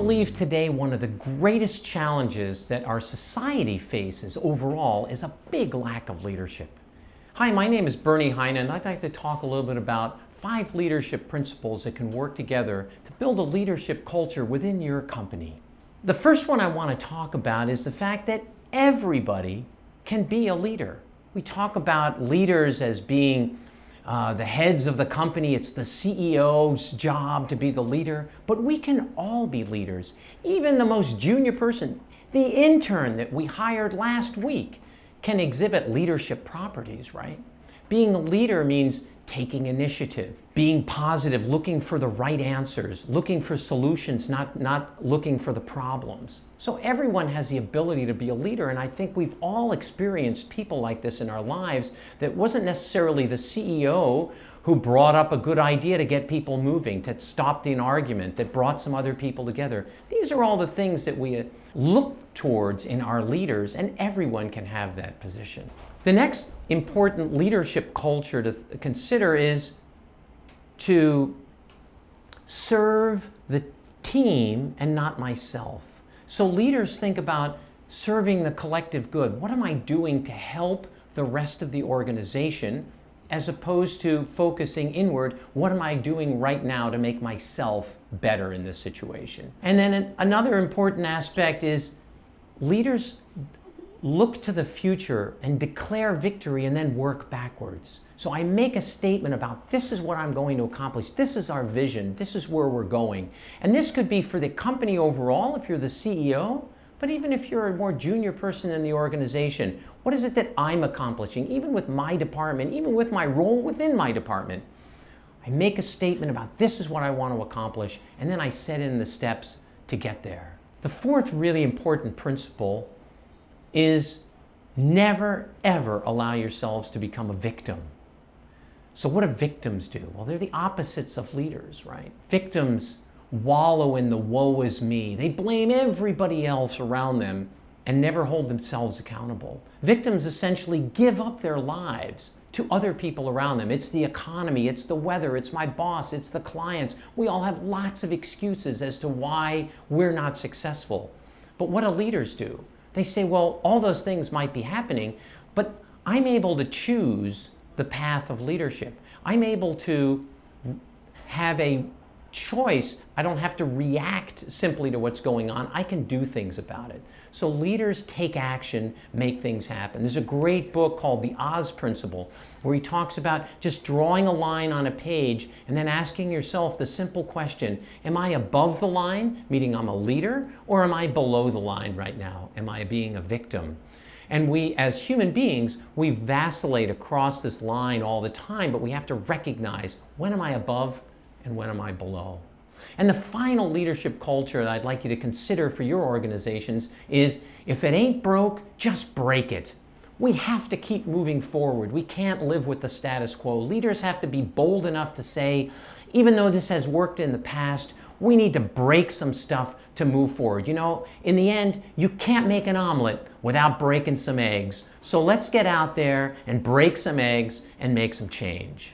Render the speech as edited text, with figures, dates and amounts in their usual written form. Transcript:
believe today one of the greatest challenges that our society faces overall is a big lack of leadership. Hi, my name is Bernie Heine, and I'd like to talk a little bit about 5 leadership principles that can work together to build a leadership culture within your company. The first one I want to talk about is the fact that everybody can be a leader. We talk about leaders as being the heads of the company. It's the CEO's job to be the leader, but we can all be leaders. Even the most junior person, the intern that we hired last week, can exhibit leadership properties, right? Being a leader means taking initiative, being positive, looking for the right answers, looking for solutions, not looking for the problems. So everyone has the ability to be a leader, and I think we've all experienced people like this in our lives. That wasn't necessarily the CEO who brought up a good idea to get people moving, that stopped an argument, that brought some other people together. These are all the things that we look towards in our leaders, and everyone can have that position. The next important leadership culture to consider is to serve the team and not myself. So leaders think about serving the collective good. What am I doing to help the rest of the organization, as opposed to focusing inward? What am I doing right now to make myself better in this situation? And then another important aspect is leaders look to the future and declare victory and then work backwards. So I make a statement about, this is what I'm going to accomplish. This is our vision. This is where we're going. And this could be for the company overall if you're the CEO, but even if you're a more junior person in the organization, what is it that I'm accomplishing? Even with my department, even with my role within my department, I make a statement about, this is what I want to accomplish, and then I set in the steps to get there. The fourth really important principle is never ever allow yourselves to become a victim. So what do victims do? Well, they're the opposites of leaders, right? Victims wallow in the woe is me. They blame everybody else around them and never hold themselves accountable. Victims essentially give up their lives to other people around them. It's the economy, it's the weather, it's my boss, it's the clients. We all have lots of excuses as to why we're not successful. But what do leaders do? They say, well, all those things might be happening, but I'm able to choose the path of leadership. I'm able to have a choice. I don't have to react simply to what's going on. I can do things about it. So leaders take action, make things happen. There's a great book called The Oz Principle, where he talks about just drawing a line on a page and then asking yourself the simple question, am I above the line, meaning I'm a leader, or am I below the line right now? Am I being a victim? And we, as human beings, we vacillate across this line all the time, but we have to recognize, when am I above and when am I below? And the final leadership culture that I'd like you to consider for your organizations is, if it ain't broke, just break it. We have to keep moving forward. We can't live with the status quo. Leaders have to be bold enough to say, even though this has worked in the past, we need to break some stuff to move forward. You know, in the end, you can't make an omelet without breaking some eggs. So let's get out there and break some eggs and make some change.